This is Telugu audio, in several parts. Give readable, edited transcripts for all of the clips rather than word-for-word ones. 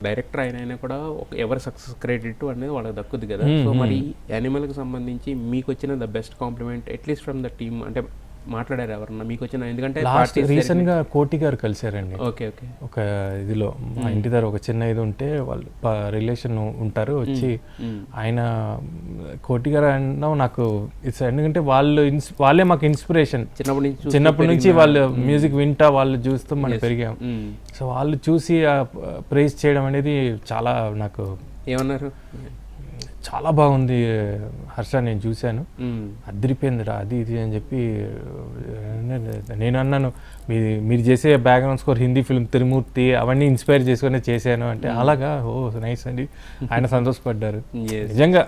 డైరెక్టర్ అయినా కూడా ఎవరి సక్సెస్ క్రెడిట్ అనేది వాళ్ళకి దక్కుద్ది కదా. సో మరి యానిమల్కి సంబంధించి మీకు వచ్చిన the best compliment at least from the team అంటే మాట్లాడారు ఎవరన్నా మీకు వచ్చిన? ఎందుకంటే రీసెంట్ గా కోటి గారు కలిసారండి. Okay okay. ఒక ఇదిలో మా ఇంటి దగ్గర ఒక చిన్న ఇది ఉంటే వాళ్ళు రిలేషన్ ఉంటారు వచ్చి ఆయన కోటి గారు అన్నా నాకు ఎందుకంటే వాళ్ళే మాకు ఇన్స్పిరేషన్. చిన్నప్పటి నుంచి వాళ్ళు మ్యూజిక్ వింటా వాళ్ళు చూస్తూ మనం పెరిగాం. సో వాళ్ళు చూసి ప్రైజ్ చేయడం అనేది చాలా నాకు ఏమన్నారు, చాలా బాగుంది హర్ష, నేను చూశాను, అదిరిపోయిందిరా అది ఇది అని చెప్పి నేను అన్నాను. మీరు చేసే background score Hindi film Tirumurti అవన్నీ ఇన్స్పైర్ చేసుకుని చేశాను అంటే అలాగా ఓ నైస్ అండి ఆయన సంతోషపడ్డారు. నిజంగా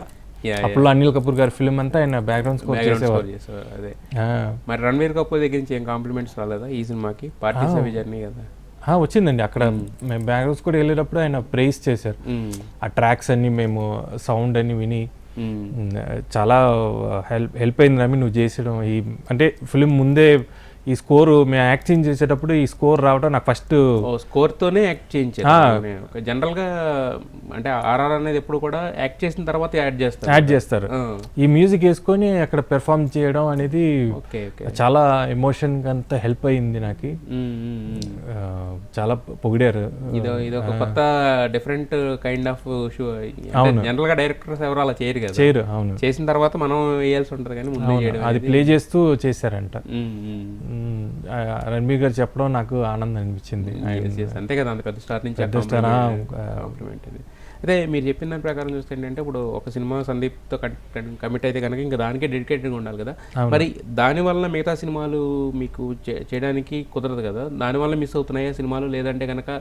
అప్పుడు అనిల్ కపూర్ గారి ఫిల్మ్ అంతా ఆయన బ్యాక్గ్రౌండ్ స్కోర్ చేసేవారు. అదే మరి రణ్వీర్ కపూర్ దగ్గర నుంచి ఏం కాంప్లిమెంట్స్ రాలేదా ఈ సినిమాకి? పార్టీ సవి జర్నీ కదా వచ్చిందండి. అక్కడ మేము బ్యాక్గ్రౌండ్స్ కూడా వెళ్ళేటప్పుడు ఆయన ప్రైజ్ చేశారు. ఆ ట్రాక్స్ అన్ని మేము సౌండ్ అన్ని విని చాలా హెల్ప్ అయింది రమి నువ్వు చేసడం. అంటే ఫిలిం ముందే ఈ స్కోర్ మేము యాక్టింగ్ చేసేటప్పుడు ఈ స్కోర్ రావడం నాకు ఫస్ట్ స్కోర్తోనే యాక్ట్ చేయించారు. జనరల్గా అంటే ఆర్ఆర్ అనేది ఎప్పుడు కూడా యాక్ట్ చేసిన తర్వాత యాడ్ చేస్తారు. ఈ మ్యూజిక్ వేసుకొని అక్కడ పెర్ఫార్మ్ చేయడం అనేది చాలా ఎమోషన్ అంతా హెల్ప్ అయింది నాకు. చాలా పొగిడారు. ఇది ఒక కొత్త different kind of show. General గా డైరెక్టర్స్ ఎవరు అలా చేయరు కదా. చేయరు. అవును, చేసిన తర్వాత మనం వేయాల్సి ఉంటుంది కానీ ముందు అది ప్లే చేస్తూ చేశారంట. రణబీర్ గారు చెప్పడం నాకు ఆనందం అనిపించింది. అంతే కదా, అంత పెద్ద స్టార్ నుంచి కాంప్లిమెంట్ ఇది. అదే మీరు చెప్పిన దాని ప్రకారం చూస్తే ఏంటంటే ఇప్పుడు ఒక సినిమా సందీప్తో కమిట్ అయితే కనుక ఇంకా దానికే డెడికేటెడ్గా ఉండాలి కదా. మరి దానివల్ల మిగతా సినిమాలు మీకు చేయడానికి కుదరదు కదా, దానివల్ల మిస్ అవుతున్నాయా సినిమాలు? లేదంటే కనుక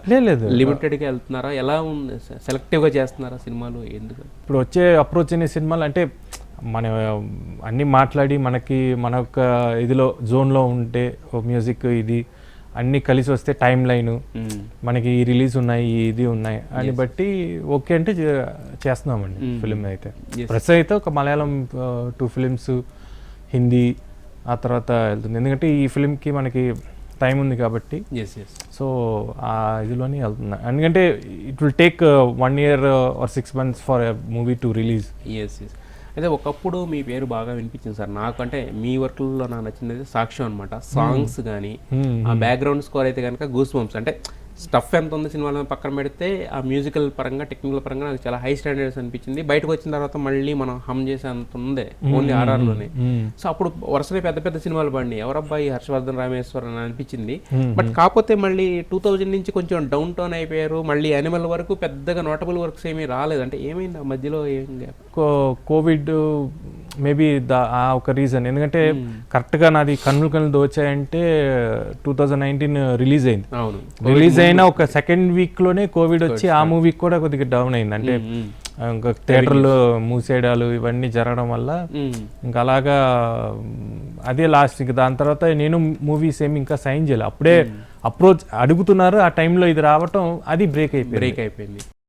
లిమిటెడ్గా వెళ్తున్నారా? ఎలా సెలెక్టివ్గా చేస్తున్నారా సినిమాలు? ఎందుకు ఇప్పుడు వచ్చే అప్రోచ్ అనే సినిమాలు అంటే మనం అన్నీ మాట్లాడి మన యొక్క ఇదిలో జోన్లో ఉంటే మ్యూజిక్ ఇది అన్నీ కలిసి వస్తే టైం లైన్ మనకి ఈ రిలీజ్ ఉన్నాయి ఇది ఉన్నాయి అని బట్టి ఓకే అంటే చేస్తున్నామండి. ఫిలిం అయితే ప్రస్తుతం అయితే ఒక మలయాళం 2 ఫిలిమ్స్, హిందీ ఆ తర్వాత వెళ్తుంది. ఎందుకంటే ఈ ఫిలింకి మనకి టైం ఉంది కాబట్టి. సో ఆ ఇదిలోనే వెళ్తున్నా. ఎందుకంటే it will take 1 year or 6 months for a movie to release. అయితే ఒకప్పుడు మీ పేరు బాగా వినిపించింది సార్ నాకు. అంటే మీ వర్క్లలో నాకు నచ్చింది సాక్ష్యం అనమాట. సాంగ్స్ కానీ ఆ బ్యాక్గ్రౌండ్ స్కోర్ అయితే కనుక గూస్ బంప్స్. అంటే స్టఫ్ ఎంత ఉంది సినిమాలో పక్కన పెడితే ఆ మ్యూజికల్ పరంగా టెక్నికల్ పరంగా నాకు చాలా హై స్టాండర్డ్స్ అనిపించింది. బయటకు వచ్చిన తర్వాత మళ్ళీ మనం హమ్ చేసే అంత ఉంది ఓన్లీ ఆర్ఆర్లోనే. సో అప్పుడు వరుసనే పెద్ద పెద్ద సినిమాలు పడి ఎవరబ్బాయి హర్షవర్ధన్ రామేశ్వర్ అని అనిపించింది. బట్ కాకపోతే మళ్ళీ 2000 నుంచి కొంచెం డౌన్ టౌన్ అయిపోయారు. మళ్ళీ యానిమల్ వరకు పెద్దగా నోటబుల్ వర్క్స్ ఏమీ రాలేదు. అంటే ఏమైంది ఆ మధ్యలో? ఏం కోవిడ్ మేబీ ఒక రీజన్. ఎందుకంటే కరెక్ట్గా నాది కన్నులు దోచాయంటే 2019 రిలీజ్ అయింది. రిలీజ్ అయినా ఒక సెకండ్ వీక్లోనే కోవిడ్ వచ్చి ఆ మూవీకి కూడా కొద్దిగా డౌన్ అయింది. అంటే ఇంకా థియేటర్లు మూసేయడాలు ఇవన్నీ జరగడం వల్ల ఇంకా అలాగా అదే లాస్ట్. ఇంకా దాని తర్వాత నేను మూవీస్ ఏమి ఇంకా సైన్ చేయలేదు. అప్పుడే అప్రోచ్ అడుగుతున్నారు, ఆ టైంలో ఇది రావటం అది బ్రేక్ అయిపోయింది.